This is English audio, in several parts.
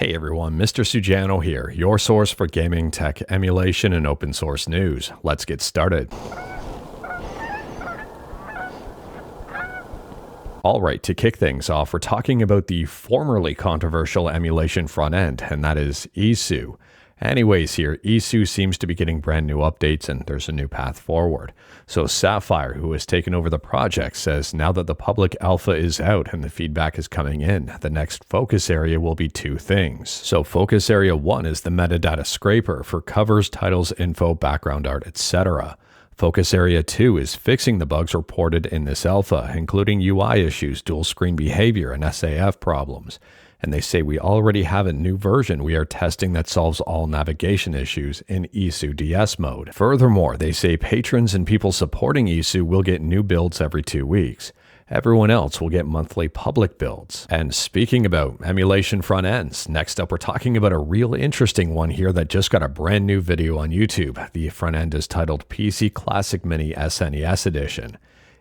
Hey everyone, Mr. Sujano here, your source for gaming, tech, emulation, and open source news. Let's get started. Alright, to kick things off, we're talking about the formerly controversial emulation front end, and that is iiSU. Anyways here, iiSU seems to be getting brand new updates and there's a new path forward. So Sapphire, who has taken over the project, says now that the public alpha is out and the feedback is coming in, the next focus area will be two things. So focus area 1 is the metadata scraper for covers, titles, info, background art, etc. Focus area 2 is fixing the bugs reported in this alpha, including UI issues, dual screen behavior, and SAF problems. And they say we already have a new version we are testing that solves all navigation issues in iiSU DS mode. Furthermore, they say patrons and people supporting iiSU will get new builds every 2 weeks. Everyone else will get monthly public builds. And speaking about emulation front ends, next up we're talking about a real interesting one here that just got a brand new video on YouTube. The front end is titled PC ClassicMini SNES Edition.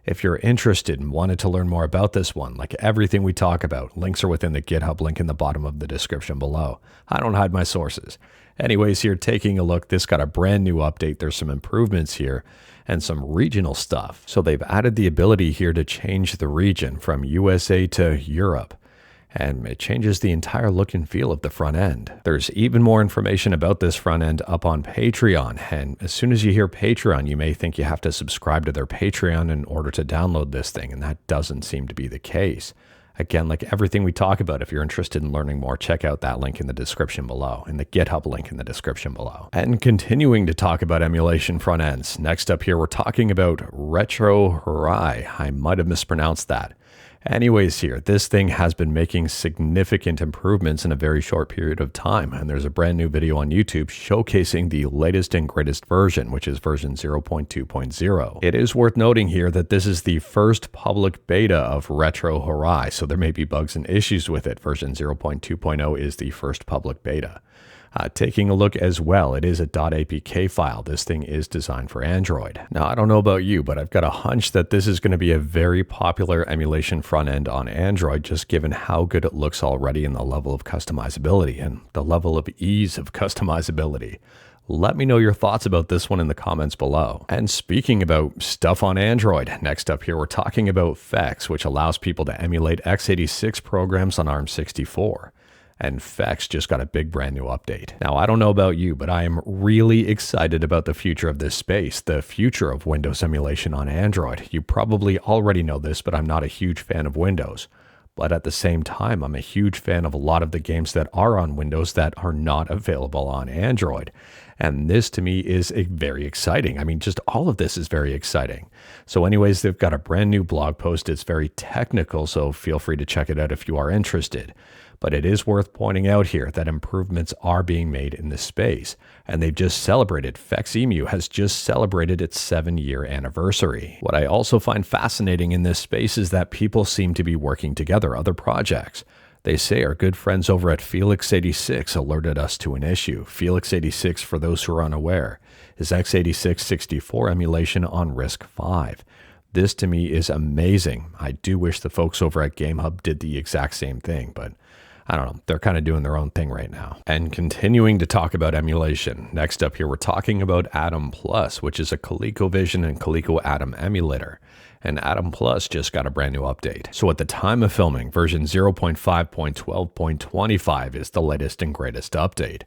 If you're interested and wanted to learn more about this one, like everything we talk about, links are within the GitHub link in the bottom of the description below. I don't hide my sources. Anyways, here taking a look, this got a brand new update. There's some improvements here and some regional stuff. So they've added the ability here to change the region from USA to Europe. And it changes the entire look and feel of the front end. There's even more information about this front end up on Patreon, and as soon as you hear Patreon, you may think you have to subscribe to their Patreon in order to download this thing, and that doesn't seem to be the case. Again, like everything we talk about, if you're interested in learning more, check out that link in the description below, and the GitHub link in the description below. And continuing to talk about emulation front ends, next up here we're talking about RetroHrai. I might have mispronounced that. Anyways here, this thing has been making significant improvements in a very short period of time, and there's a brand new video on YouTube showcasing the latest and greatest version, which is version 0.2.0. It is worth noting here that this is the first public beta of RetroHrai, so there may be bugs and issues with it. Version 0.2.0 is the first public beta. Taking a look as well, it is a .apk file. This thing is designed for Android. Now, I don't know about you, but I've got a hunch that this is going to be a very popular emulation front end on Android, just given how good it looks already and the level of customizability and the level of ease of customizability. Let me know your thoughts about this one in the comments below. And speaking about stuff on Android, next up here we're talking about Fex, which allows people to emulate x86 programs on ARM64. And Fex just got a big brand new update. Now, I don't know about you, but I am really excited about the future of this space, the future of Windows emulation on Android. You probably already know this, but I'm not a huge fan of Windows. But at the same time, I'm a huge fan of a lot of the games that are on Windows that are not available on Android. And this to me is very exciting. I mean, just all of this is very exciting. So anyways, they've got a brand new blog post. It's very technical, so feel free to check it out if you are interested. But it is worth pointing out here that improvements are being made in this space, and they've just celebrated. FexEmu has just celebrated its 7-year anniversary. What I also find fascinating in this space is that people seem to be working together, other projects. They say our good friends over at Felix86 alerted us to an issue. Felix86, for those who are unaware, is x86-64 emulation on RISC-V. This to me is amazing. I do wish the folks over at GameHub did the exact same thing, but I don't know, they're kind of doing their own thing right now. And continuing to talk about emulation, next up here we're talking about Atom Plus, which is a ColecoVision and Coleco Atom emulator. And Atom Plus just got a brand new update. So at the time of filming, version 0.5.12.25 is the latest and greatest update.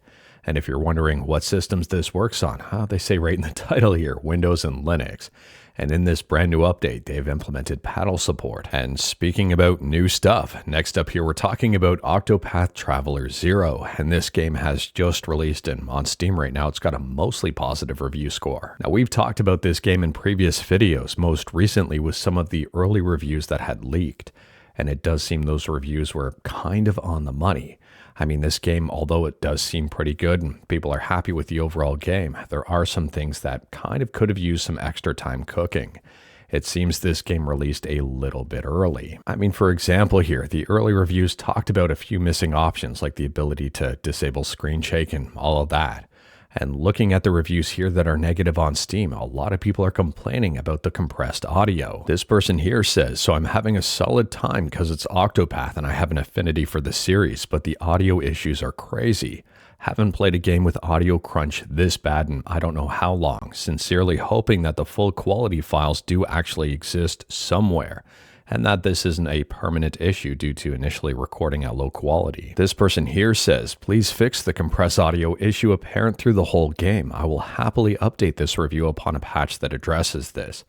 And if you're wondering what systems this works on, they say right in the title here, Windows and Linux. And in this brand new update, they've implemented paddle support. And speaking about new stuff, next up here, we're talking about Octopath Traveler 0. And this game has just released and on Steam right now, it's got a mostly positive review score. Now, we've talked about this game in previous videos, most recently with some of the early reviews that had leaked. And it does seem those reviews were kind of on the money. I mean, this game, although it does seem pretty good and people are happy with the overall game, there are some things that kind of could have used some extra time cooking. It seems this game released a little bit early. I mean, for example here, the early reviews talked about a few missing options like the ability to disable screen shake and all of that. And looking at the reviews here that are negative on Steam, a lot of people are complaining about the compressed audio. This person here says, so I'm having a solid time because it's Octopath and I have an affinity for the series, but the audio issues are crazy. Haven't played a game with audio crunch this bad in I don't know how long. Sincerely hoping that the full quality files do actually exist somewhere, and that this isn't a permanent issue due to initially recording at low quality. This person here says, please fix the compressed audio issue apparent through the whole game. I will happily update this review upon a patch that addresses this.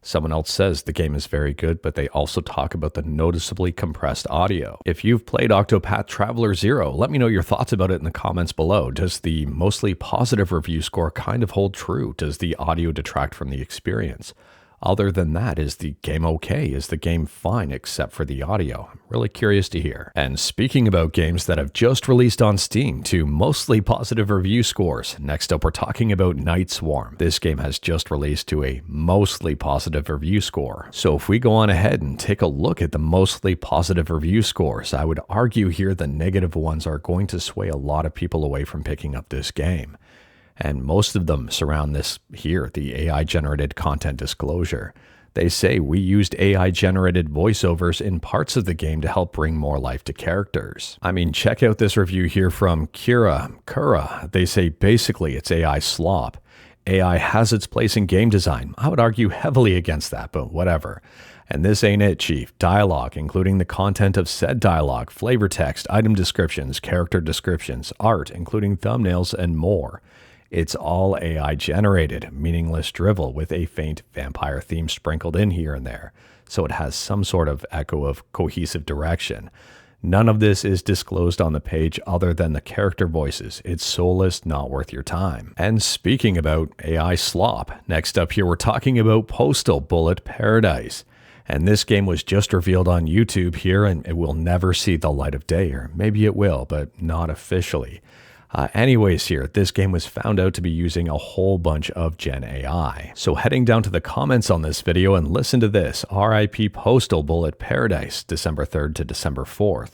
Someone else says the game is very good, but they also talk about the noticeably compressed audio. If you've played Octopath Traveler 0, let me know your thoughts about it in the comments below. Does the mostly positive review score kind of hold true? Does the audio detract from the experience? Other than that, is the game okay? Is the game fine except for the audio? I'm really curious to hear. And speaking about games that have just released on Steam to mostly positive review scores, next up we're talking about Night Swarm. This game has just released to a mostly positive review score. So if we go on ahead and take a look at the mostly positive review scores, I would argue here the negative ones are going to sway a lot of people away from picking up this game. And most of them surround this here, the AI-generated content disclosure. They say we used AI-generated voiceovers in parts of the game to help bring more life to characters. I mean, check out this review here from Kura. They say basically it's AI slop. AI has its place in game design. I would argue heavily against that, but whatever. And this ain't it, Chief. Dialogue, including the content of said dialogue, flavor text, item descriptions, character descriptions, art, including thumbnails, and more. It's all AI generated, meaningless drivel with a faint vampire theme sprinkled in here and there, so it has some sort of echo of cohesive direction. None of this is disclosed on the page other than the character voices. It's soulless, not worth your time. And speaking about AI slop, next up here we're talking about Postal Bullet Paradise. And this game was just revealed on YouTube here, and it will never see the light of day, or maybe it will, but not officially. Anyways here, this game was found out to be using a whole bunch of Gen AI. So heading down to the comments on this video and listen to this. RIP Postal Bullet Paradise, December 3rd to December 4th.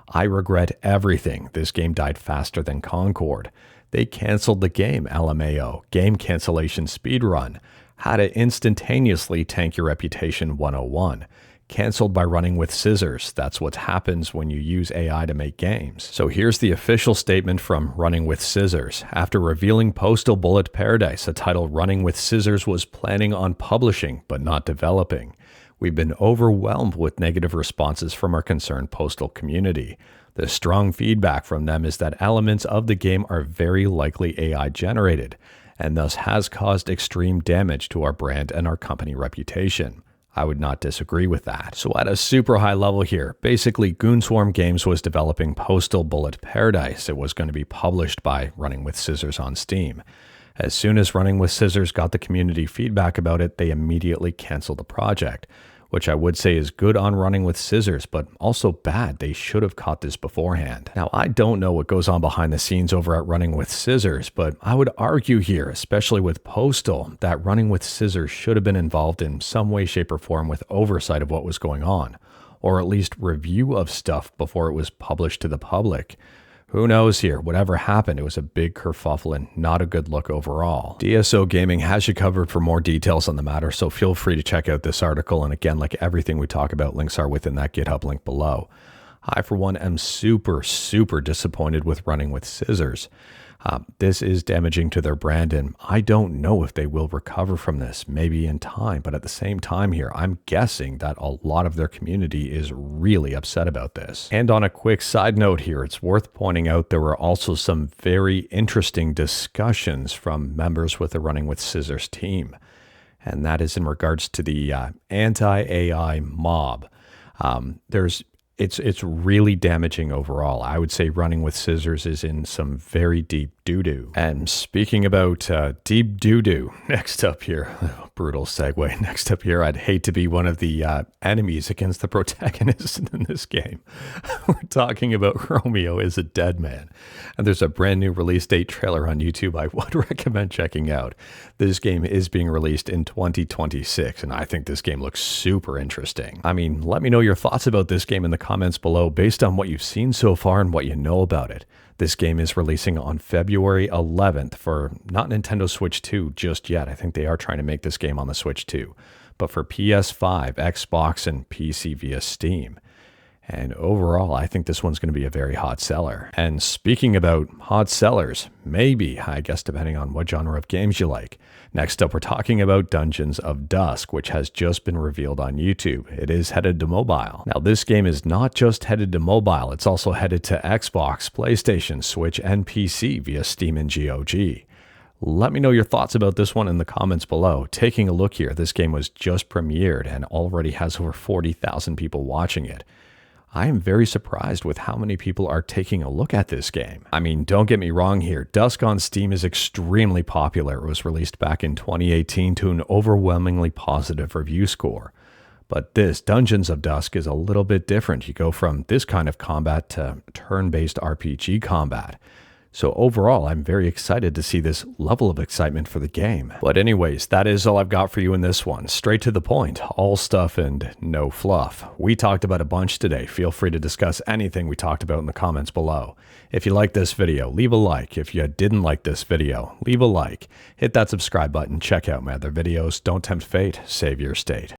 I regret everything. This game died faster than Concord. They canceled the game, LMAO. Game cancellation speedrun. How to instantaneously tank your reputation 101. Canceled by running with scissors. That's what happens when you use AI to make games. So here's the official statement from Running with Scissors. After revealing Postal Bullet Paradise, a title Running with Scissors was planning on publishing but not developing, we've been overwhelmed with negative responses from our concerned Postal community. The strong feedback from them is that elements of the game are very likely AI generated, and thus has caused extreme damage to our brand and our company reputation. I would not disagree with that. So at a super high level here, basically Goonswarm Games was developing Postal Bullet Paradise. It was going to be published by Running with Scissors on Steam. As soon as Running with Scissors got the community feedback about it, they immediately canceled the project, which I would say is good on Running with Scissors, but also bad. They should have caught this beforehand. Now, I don't know what goes on behind the scenes over at Running with Scissors, but I would argue here, especially with Postal, that Running with Scissors should have been involved in some way, shape, or form with oversight of what was going on, or at least review of stuff before it was published to the public. Who knows here? Whatever happened, it was a big kerfuffle and not a good look overall. DSO Gaming has you covered for more details on the matter, so feel free to check out this article. And again, like everything we talk about, links are within that GitHub link below. I, for one, am super disappointed with Running with Scissors. This is damaging to their brand, and I don't know if they will recover from this, maybe in time. But at the same time here, I'm guessing that a lot of their community is really upset about this. And on a quick side note here, it's worth pointing out there were also some very interesting discussions from members with the Running with Scissors team. And that is in regards to the anti-AI mob. It's really damaging overall. I would say Running with Scissors is in some very deep doo-doo. And speaking about deep doo-doo, next up here, brutal segue, next up here, I'd hate to be one of the enemies against the protagonist in this game. We're talking about Romeo is a dead man. And there's a brand new release date trailer on YouTube I would recommend checking out. This game is being released in 2026, and I think this game looks super interesting. I mean, let me know your thoughts about this game in the comments below based on what you've seen so far and what you know about it. This game is releasing on February 11th for not Nintendo Switch 2 just yet. I think they are trying to make this game on the Switch 2, but for PS5, Xbox, and PC via Steam. And overall, I think this one's going to be a very hot seller. And speaking about hot sellers, maybe, I guess depending on what genre of games you like. Next up, we're talking about Dungeons of Dusk, which has just been revealed on YouTube. It is headed to mobile. Now, this game is not just headed to mobile, it's also headed to Xbox, PlayStation, Switch, and PC via Steam and GOG. Let me know your thoughts about this one in the comments below. Taking a look here, this game was just premiered and already has over 40,000 people watching it. I am very surprised with how many people are taking a look at this game. I mean, don't get me wrong here, Dusk on Steam is extremely popular. It was released back in 2018 to an overwhelmingly positive review score. But this, Dungeons of Dusk, is a little bit different. You go from this kind of combat to turn-based RPG combat. So overall, I'm very excited to see this level of excitement for the game. But anyways, that is all I've got for you in this one. Straight to the point, all stuff and no fluff. We talked about a bunch today. Feel free to discuss anything we talked about in the comments below. If you liked this video, leave a like. If you didn't like this video, leave a like. Hit that subscribe button, check out my other videos. Don't tempt fate, save your state.